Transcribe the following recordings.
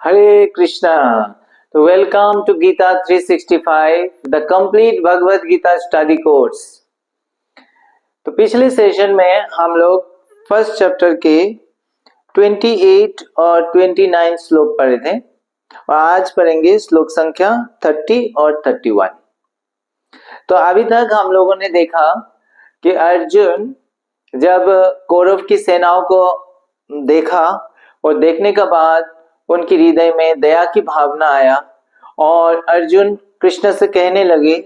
Hare Krishna. So welcome to Gita 365, the complete Bhagavad Gita study course. तो पिछले session में हम लोग फर्स्ट चैप्टर के 28 और 29 श्लोक पढ़े थे और आज पढ़ेंगे श्लोक संख्या 30 और 31। तो अभी तक हम लोगों ने देखा कि अर्जुन जब कौरव की सेनाओं को देखा और देखने के बाद उनकी हृदय में दया की भावना आया और अर्जुन कृष्ण से कहने लगे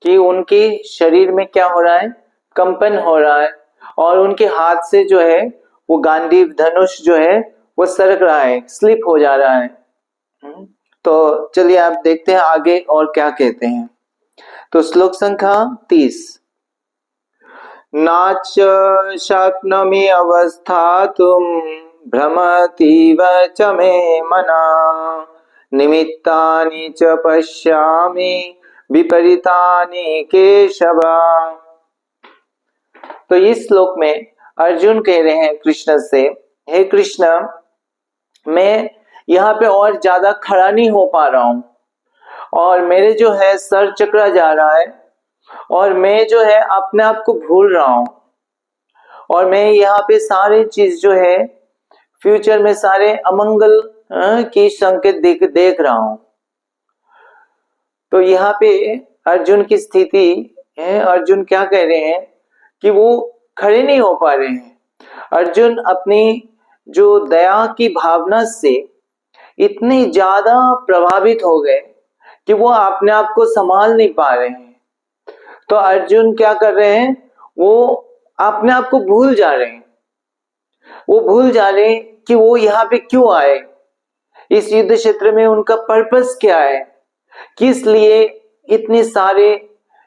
कि उनके शरीर में क्या हो रहा है, कंपन हो रहा है और उनके हाथ से जो है वो गांडीव धनुष जो है वो सरक रहा है, स्लिप हो जा रहा है। तो चलिए आप देखते हैं आगे और क्या कहते हैं। तो श्लोक संख्या 30। नाच शक्नोमि अवस्थातुं भ्रमतीव च मे मना निमित्तानि च पश्यामि विपरीतानि केशव। तो इस श्लोक में अर्जुन कह रहे हैं कृष्ण से, हे कृष्ण, मैं यहाँ पे और ज्यादा खड़ा नहीं हो पा रहा हूँ और मेरे जो है सर चकरा जा रहा है और मैं जो है अपने आप को भूल रहा हूँ और मैं यहाँ पे सारे चीज जो है फ्यूचर में सारे अमंगल की संकेत देख रहा हूँ। तो यहाँ पे अर्जुन की स्थिति है, अर्जुन क्या कह रहे हैं कि वो खड़े नहीं हो पा रहे हैं। अर्जुन अपनी जो दया की भावना से इतने ज्यादा प्रभावित हो गए कि वो अपने आप को संभाल नहीं पा रहे हैं। तो अर्जुन क्या कर रहे हैं, वो अपने आप को भूल जा रहे हैं। वो भूल जा रहे हैं कि वो यहाँ पे क्यों आए, इस युद्ध क्षेत्र में उनका पर्पस क्या है, किस लिए इतने सारे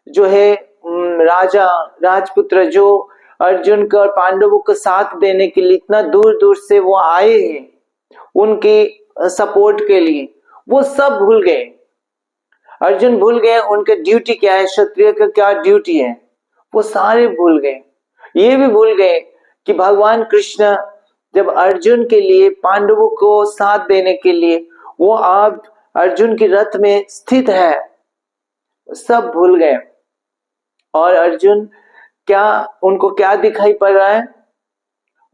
जो है राजा राजपुत्र जो अर्जुन का और पांडवों को साथ देने के लिए इतना दूर दूर से वो आए हैं उनके सपोर्ट के लिए, वो सब भूल गए। अर्जुन भूल गए उनके ड्यूटी क्या है, क्षत्रिय का क्या ड्यूटी है, वो सारे भूल गए। ये भी भूल गए कि भगवान कृष्ण जब अर्जुन के लिए, पांडवों को साथ देने के लिए वो आप अर्जुन की रथ में स्थित है, सब भूल गए। और अर्जुन क्या, उनको क्या दिखाई पड़ रहा है,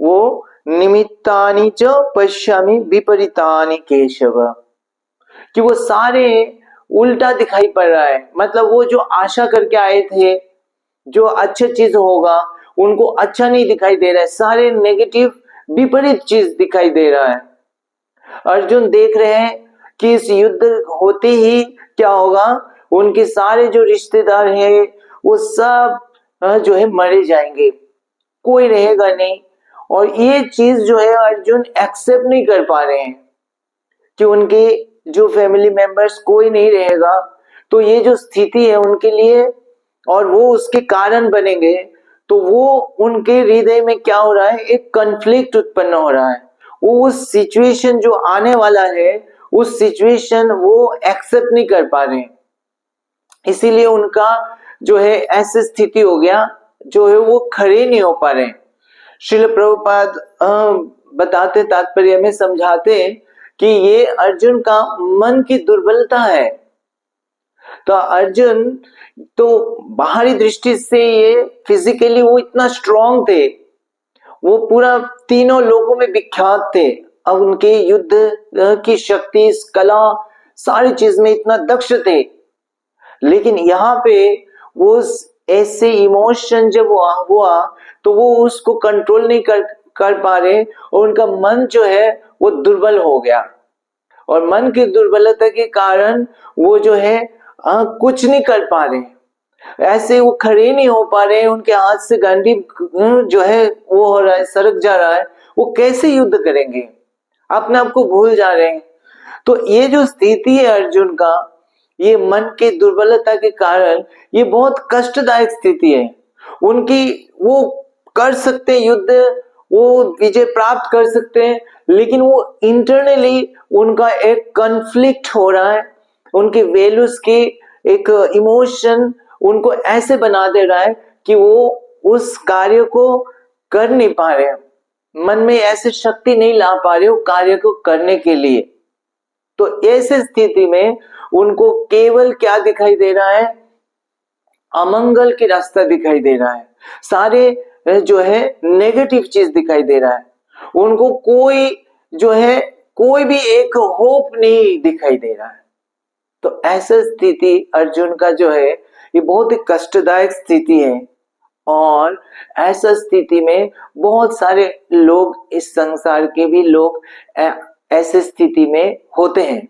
वो निमित्तानि च पश्यामि विपरीतानि केशव, कि वो सारे उल्टा दिखाई पड़ रहा है। मतलब वो जो आशा करके आए थे जो अच्छी चीज होगा उनको अच्छा नहीं दिखाई दे रहा है, सारे नेगेटिव विपरीत चीज दिखाई दे रहा है। अर्जुन देख रहे हैं कि इस युद्ध होते ही क्या होगा, उनके सारे जो रिश्तेदार हैं वो सब जो है मरे जाएंगे, कोई रहेगा नहीं। और ये चीज जो है अर्जुन एक्सेप्ट नहीं कर पा रहे हैं कि उनके जो फैमिली मेंबर्स कोई नहीं रहेगा। तो ये जो स्थिति है उनके लिए और वो उसके कारण बनेंगे, तो वो उनके हृदय में क्या हो रहा है, एक कॉन्फ्लिक्ट उत्पन्न हो रहा है। वो उस सिचुएशन जो आने वाला है उस सिचुएशन वो एक्सेप्ट नहीं कर पा रहे, इसीलिए उनका जो है ऐसी स्थिति हो गया जो है वो खड़े नहीं हो पा रहे। श्रील प्रभुपाद बताते तात्पर्य में समझाते कि ये अर्जुन का मन की दुर्बलता है। तो अर्जुन तो बाहरी दृष्टि से ये फिजिकली वो इतना स्ट्रांग थे, वो पूरा तीनों लोगों में विख्यात थे, अब उनके युद्ध की शक्ति, कला, सारी चीज में इतना दक्ष थे। लेकिन यहाँ पे वो ऐसे इमोशन जब हुआ तो वो उसको कंट्रोल नहीं कर पा रहे और उनका मन जो है वो दुर्बल हो गया। और मन की दुर्बलता के कारण वो जो है कुछ नहीं कर पा रहे, ऐसे वो खड़े नहीं हो पा रहे, उनके हाथ से गांडी जो है वो हो रहा है, सरक जा रहा है, वो कैसे युद्ध करेंगे, अपने आप को भूल जा रहे हैं। तो ये जो स्थिति है अर्जुन का, ये मन के दुर्बलता के कारण ये बहुत कष्टदायक स्थिति है उनकी। वो कर सकते हैं युद्ध, वो विजय प्राप्त कर सकते हैं, लेकिन वो इंटरनली उनका एक कॉन्फ्लिक्ट हो रहा है, उनके वैल्यूज की एक इमोशन उनको ऐसे बना दे रहा है कि वो उस कार्य को कर नहीं पा रहे, मन में ऐसे शक्ति नहीं ला पा रहे वो कार्य को करने के लिए। तो ऐसी स्थिति में उनको केवल क्या दिखाई दे रहा है? अमंगल की रास्ता दिखाई दे रहा है, सारे जो है नेगेटिव चीज दिखाई दे रहा है। उनको कोई जो है कोई भी एक होप नहीं दिखाई दे रहा है। तो ऐसा स्थिति अर्जुन का जो है ये बहुत ही कष्टदायक स्थिति है। और ऐसा स्थिति में बहुत सारे लोग, इस संसार के भी लोग ऐसे स्थिति में होते हैं।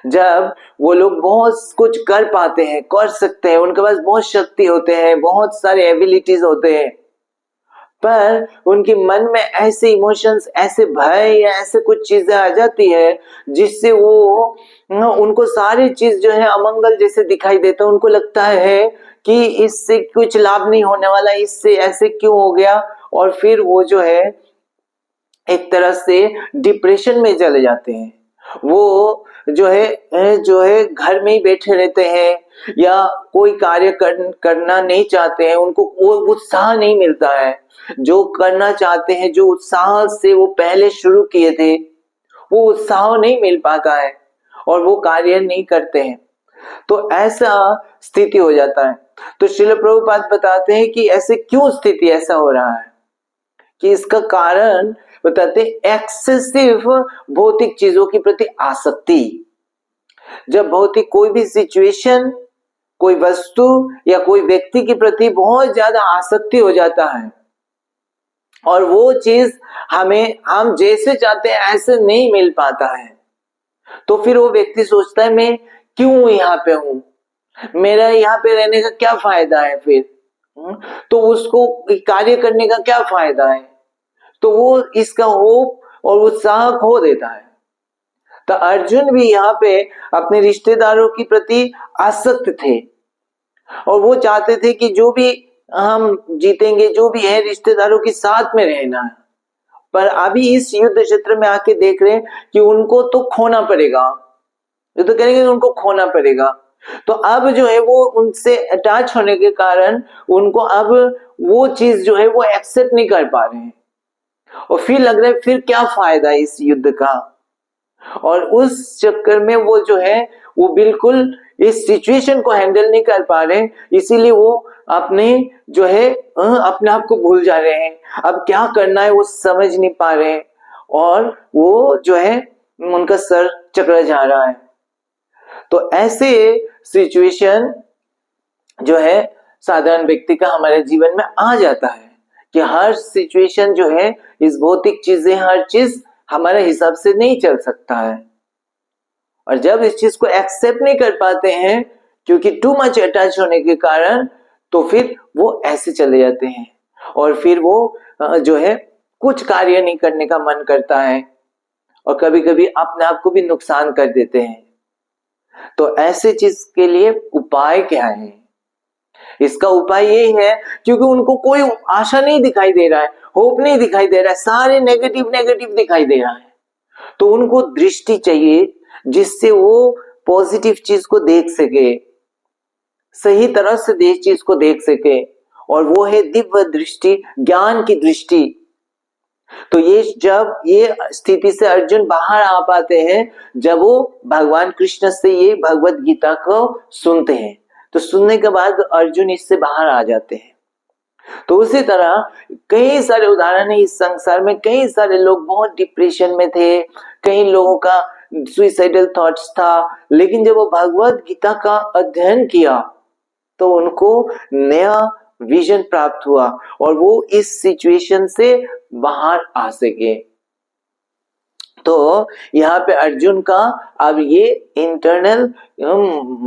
जब वो लोग बहुत कुछ कर पाते हैं, कर सकते हैं, उनके पास बहुत शक्ति होते हैं, बहुत सारे एबिलिटीज होते हैं, पर उनके मन में ऐसे इमोशंस, ऐसे भय या ऐसे कुछ चीजें आ जाती है जिससे वो उनको सारी चीज जो है अमंगल जैसे दिखाई देता है। उनको लगता है कि इससे कुछ लाभ नहीं होने वाला, इससे ऐसे क्यों हो गया, और फिर वो जो है एक तरह से डिप्रेशन में चले जाते हैं। वो जो है घर में ही बैठे रहते हैं या कोई कार्य करना नहीं चाहते हैं, उनको वो उत्साह नहीं मिलता है। जो करना चाहते हैं, जो उत्साह से वो पहले शुरू किए थे, वो उत्साह नहीं मिल पाता है और वो कार्य नहीं करते हैं। तो ऐसा स्थिति हो जाता है। तो श्रील प्रभुपाद बताते हैं कि ऐसे क्यों स्थिति ऐसा हो रहा है, कि इसका कारण बताते एक्सेसिव भौतिक चीजों के प्रति आसक्ति। जब भौतिक कोई भी सिचुएशन, कोई वस्तु या कोई व्यक्ति के प्रति बहुत ज्यादा आसक्ति हो जाता है और वो चीज हम जैसे चाहते हैं ऐसे नहीं मिल पाता है, तो फिर वो व्यक्ति सोचता है मैं क्यों यहाँ पे हूं, मेरा यहाँ पे रहने का क्या फायदा है फिर, तो उसको कार्य करने का क्या फायदा है, तो वो इसका होप और उत्साह खो देता है। तो अर्जुन भी यहाँ पे अपने रिश्तेदारों के प्रति आसक्त थे और वो चाहते थे कि जो भी हम जीतेंगे, जो भी है, रिश्तेदारों के साथ में रहना है। पर अभी इस युद्ध क्षेत्र में आके देख रहे हैं कि उनको तो खोना पड़ेगा, ये तो कहेंगे उनको खोना पड़ेगा। तो अब जो है वो उनसे अटैच होने के कारण उनको अब वो चीज जो है वो एक्सेप्ट नहीं कर पा रहे हैं और फिर लग रहा है फिर क्या फायदा है इस युद्ध का। और उस चक्कर में वो जो है वो बिल्कुल इस सिचुएशन को हैंडल नहीं कर पा रहे, इसीलिए वो अपने जो है अपने आप को भूल जा रहे हैं, अब क्या करना है वो समझ नहीं पा रहे हैं और वो जो है उनका सर चकरा जा रहा है। तो ऐसे सिचुएशन जो है साधारण व्यक्ति का हमारे जीवन में आ जाता है कि हर सिचुएशन जो है, इस भौतिक चीजें, हर चीज हमारे हिसाब से नहीं चल सकता है। और जब इस चीज को एक्सेप्ट नहीं कर पाते हैं क्योंकि टू मच अटैच होने के कारण, तो फिर वो ऐसे चले जाते हैं और फिर वो जो है कुछ कार्य नहीं करने का मन करता है और कभी कभी अपने आप को भी नुकसान कर देते हैं। तो ऐसे चीज के लिए उपाय क्या है? इसका उपाय यही है, क्योंकि उनको कोई आशा नहीं दिखाई दे रहा है, होप नहीं दिखाई दे रहा है, सारे नेगेटिव नेगेटिव दिखाई दे रहा है। तो उनको दृष्टि चाहिए जिससे वो पॉजिटिव चीज को देख सके, सही तरह से चीज को देख सके, और वो है दिव्य दृष्टि, ज्ञान की दृष्टि। तो ये जब ये स्थिति से अर्जुन बाहर आ पाते हैं, जब वो भगवान कृष्ण से ये भगवत गीता को सुनते हैं, तो सुनने के बाद अर्जुन इससे बाहर आ जाते हैं। तो उसी तरह कई सारे उदाहरण है इस संसार में, कई सारे लोग बहुत डिप्रेशन में थे, कई लोगों का सुइसाइडल थॉट्स था, लेकिन जब वो भगवत गीता का अध्ययन किया तो उनको नया विजन प्राप्त हुआ और वो इस सिचुएशन से बाहर आ सके। तो यहाँ पे अर्जुन का अब ये इंटरनल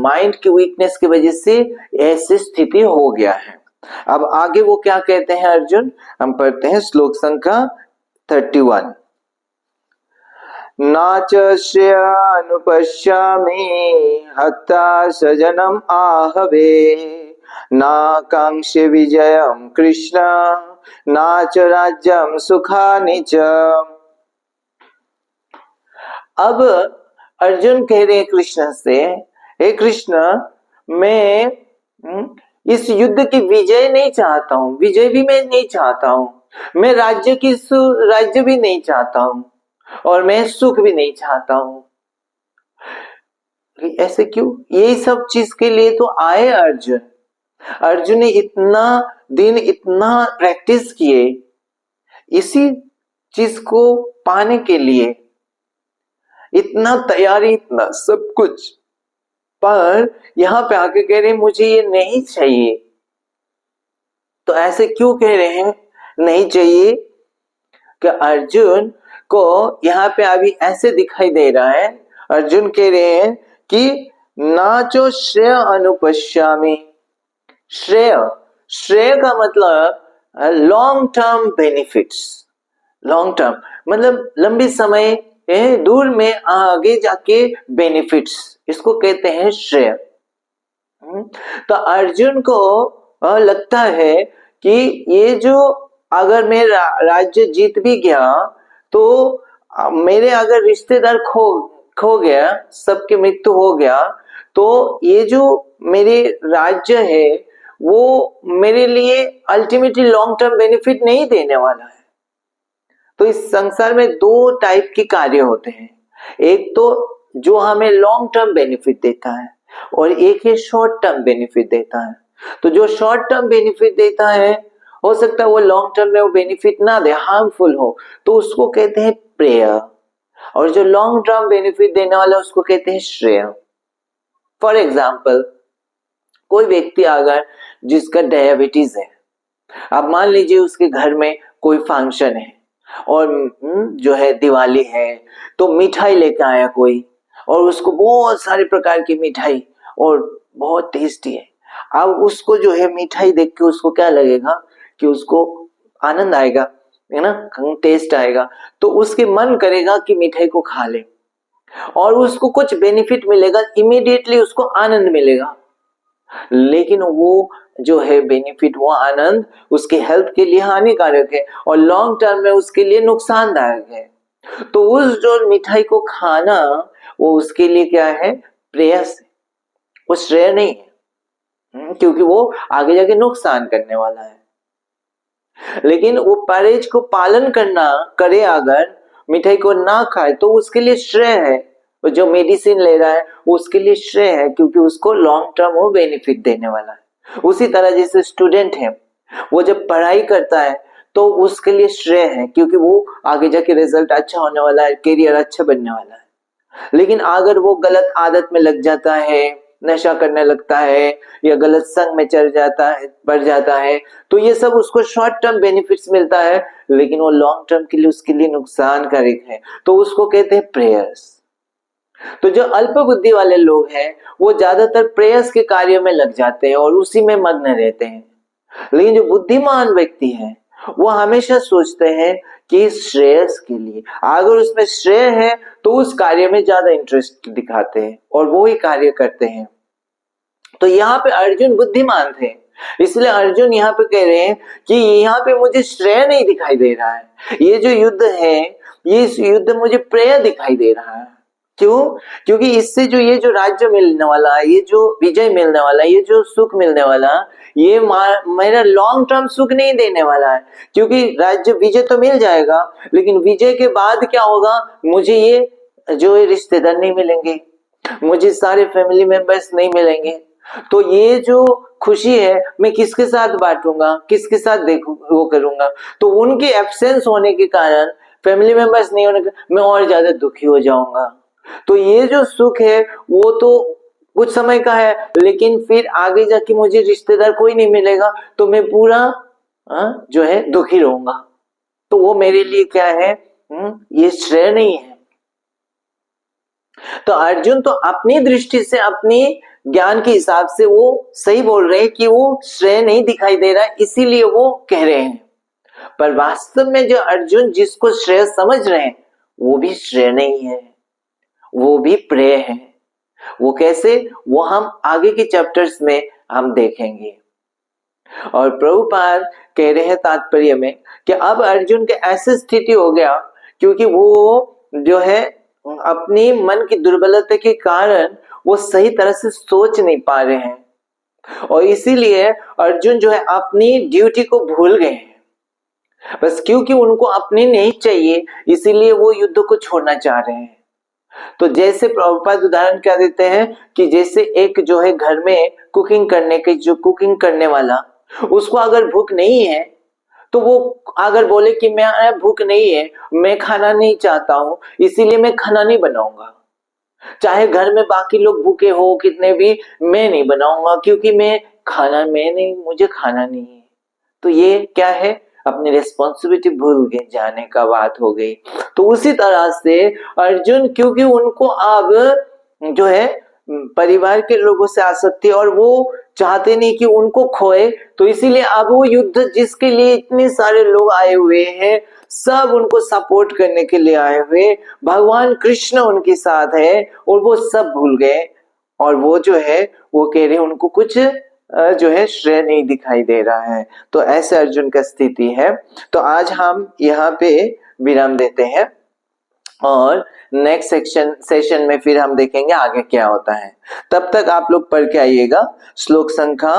माइंड की वीकनेस की वजह से ऐसी स्थिति हो गया है। अब आगे वो क्या कहते हैं अर्जुन, हम पढ़ते हैं श्लोक संख्या 31। नाच श्रेयानुपश्यामि हत्वा सजनम आहवे, नाकांक्षे विजयम कृष्ण नाच राज्यम सुखानि च। अब अर्जुन कह रहे कृष्ण से, हे कृष्ण, मैं इस युद्ध की विजय नहीं चाहता हूं, विजय भी मैं नहीं चाहता हूं, मैं राज्य भी नहीं चाहता हूं और मैं सुख भी नहीं चाहता हूं। ऐसे क्यों? यही सब चीज के लिए तो आए अर्जुन। अर्जुन ने इतना दिन इतना प्रैक्टिस किए इसी चीज को पाने के लिए, इतना तैयारी, इतना सब कुछ, पर यहां पे आके कह रहे हैं मुझे ये नहीं चाहिए। तो ऐसे क्यों कह रहे हैं नहीं चाहिए? कि अर्जुन को यहाँ पे अभी ऐसे दिखाई दे रहा है, अर्जुन कह रहे हैं कि नाचो श्रेय अनुपश्यामी। श्रेय, श्रेय का मतलब long term benefits. Long term मतलब लंबे समय, दूर में आगे जाके बेनिफिट्स, इसको कहते हैं श्रेय। तो अर्जुन को लगता है कि ये जो अगर मैं राज्य जीत भी गया तो मेरे अगर रिश्तेदार खो गया, सबकी मृत्यु हो गया, तो ये जो मेरे राज्य है वो मेरे लिए अल्टीमेटली लॉन्ग टर्म बेनिफिट नहीं देने वाला है। तो इस संसार में दो टाइप के कार्य होते हैं, एक तो जो हमें लॉन्ग टर्म बेनिफिट देता है और एक है शॉर्ट टर्म बेनिफिट देता है। तो जो शॉर्ट टर्म बेनिफिट देता है, हो सकता है वो लॉन्ग टर्म में वो बेनिफिट ना दे, हार्मफुल हो, तो उसको कहते हैं प्रेय। और जो लॉन्ग टर्म बेनिफिट देने वाला उसको कहते हैं श्रेय। फॉर एग्जाम्पल, कोई व्यक्ति अगर जिसका डायबिटीज है, अब मान लीजिए उसके घर में कोई फंक्शन है और जो है दिवाली है, तो मिठाई लेकर आया कोई और उसको बहुत सारे प्रकार की मिठाई और बहुत टेस्टी है। अब उसको जो है मिठाई देख के उसको क्या लगेगा कि उसको आनंद आएगा, है ना, टेस्ट आएगा, तो उसके मन करेगा कि मिठाई को खा ले और उसको कुछ बेनिफिट मिलेगा, इमीडिएटली उसको आनंद मिलेगा। लेकिन वो जो है बेनिफिट, वो आनंद उसके हेल्थ के लिए हानिकारक है और लॉन्ग टर्म में उसके लिए नुकसानदायक है। तो उस जो मिठाई को खाना वो उसके लिए क्या है, प्रेयस है, वो श्रेय नहीं है, क्योंकि वो आगे जाके नुकसान करने वाला है। लेकिन वो परहेज को पालन करना करे, अगर मिठाई को ना खाए तो उसके लिए श्रेय है। जो मेडिसिन ले रहा है उसके लिए श्रेय है, क्योंकि उसको लॉन्ग टर्म वो बेनिफिट देने वाला है। उसी तरह जैसे स्टूडेंट है, वो जब पढ़ाई करता है तो उसके लिए श्रेय है, क्योंकि वो आगे जाके रिजल्ट अच्छा होने वाला है, करियर अच्छा बनने वाला है। लेकिन अगर वो गलत आदत में लग जाता है, नशा करने लगता है या गलत संग में चढ़ जाता है, बढ़ जाता है, तो ये सब उसको शॉर्ट टर्म बेनिफिट्स मिलता है, लेकिन वो लॉन्ग टर्म के लिए उसके लिए नुकसानकारक है, तो उसको कहते हैं प्रेयस। तो जो अल्प बुद्धि वाले लोग हैं वो ज्यादातर प्रेयस के कार्य में लग जाते हैं और उसी में मग्न रहते हैं। लेकिन जो बुद्धिमान व्यक्ति है वो हमेशा सोचते हैं कि श्रेयस के लिए, अगर उसमें श्रेय है तो उस कार्य में ज्यादा इंटरेस्ट दिखाते हैं और वो ही कार्य करते हैं। तो यहाँ पे अर्जुन बुद्धिमान थे, इसलिए अर्जुन यहाँ पे कह रहे हैं कि यहाँ पे मुझे श्रेय नहीं दिखाई दे रहा है, ये जो युद्ध है ये युद्ध मुझे प्रेय दिखाई दे रहा है। क्यों? क्योंकि इससे जो ये जो राज्य मिलने वाला है, ये जो विजय मिलने वाला है, ये जो सुख मिलने वाला, ये मेरा लॉन्ग टर्म सुख नहीं देने वाला है। क्योंकि राज्य विजय तो मिल जाएगा, लेकिन विजय के बाद क्या होगा, मुझे ये जो रिश्तेदार नहीं मिलेंगे, मुझे सारे फैमिली मेंबर्स नहीं मिलेंगे, तो ये जो खुशी है मैं किसके साथ बांटूंगा, किसके साथ वो करूंगा। तो उनके एब्सेंस होने के कारण, फैमिली मेंबर्स नहीं होने के, मैं और ज्यादा दुखी हो जाऊंगा। तो ये जो सुख है वो तो कुछ समय का है, लेकिन फिर आगे जाके मुझे रिश्तेदार कोई नहीं मिलेगा तो मैं पूरा जो है दुखी रहूंगा। तो वो मेरे लिए क्या है, ये श्रेय नहीं है। तो अर्जुन तो अपनी दृष्टि से, अपनी ज्ञान के हिसाब से वो सही बोल रहे हैं कि वो श्रेय नहीं दिखाई दे रहा है, इसीलिए वो कह रहे हैं। पर वास्तव में जो अर्जुन जिसको श्रेय समझ रहे हैं वो भी श्रेय नहीं है, वो भी प्रेय है। वो कैसे, वो हम आगे के चैप्टर्स में हम देखेंगे। और प्रभुपाद कह रहे हैं तात्पर्य में कि अब अर्जुन के ऐसी स्थिति हो गया क्योंकि वो जो है अपनी मन की दुर्बलता के कारण वो सही तरह से सोच नहीं पा रहे हैं और इसीलिए अर्जुन जो है अपनी ड्यूटी को भूल गए हैं। बस क्योंकि उनको अपनी नहीं चाहिए इसीलिए वो युद्ध को छोड़ना चाह रहे हैं। तो जैसे प्रभुपाद उदाहरण क्या देते हैं कि जैसे एक जो है घर में कुकिंग करने वाला, उसको अगर भूख नहीं है तो वो अगर बोले कि मैं भूख नहीं है, मैं खाना नहीं चाहता हूँ, इसीलिए मैं खाना नहीं बनाऊंगा, चाहे घर में बाकी लोग भूखे हो कितने भी, मैं नहीं बनाऊंगा क्योंकि मुझे खाना नहीं है। तो ये क्या है, अपनी रिस्पॉन्सिबिलिटी भूल गए जाने का बात हो गई। तो उसी तरह से अर्जुन, क्योंकि उनको अब जो है परिवार के लोगों से आसक्ति और वो चाहते नहीं कि उनको खोए, तो इसीलिए अब वो युद्ध जिसके लिए इतने सारे लोग आए हुए हैं, सब उनको सपोर्ट करने के लिए आए हुए, भगवान कृष्ण उनके साथ है और वो सब भूल गए। और वो जो है वो कह रहे उनको कुछ जो है श्रेय नहीं दिखाई दे रहा है। तो ऐसे अर्जुन का स्थिति है। तो आज हम यहाँ पे विराम देते हैं और नेक्स्ट सेशन में फिर हम देखेंगे आगे क्या होता है। तब तक आप लोग पढ़ के आइएगा श्लोक संख्या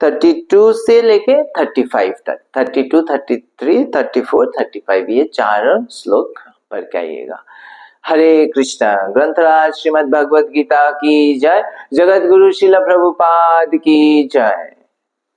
32 से लेके 35 तक, 32, 33, 34, 35, ये 4 श्लोक पढ़ के आइएगा। हरे कृष्णा। ग्रंथराज श्रीमद् भगवत गीता की जय। जगत गुरु श्रील प्रभुपाद की जय।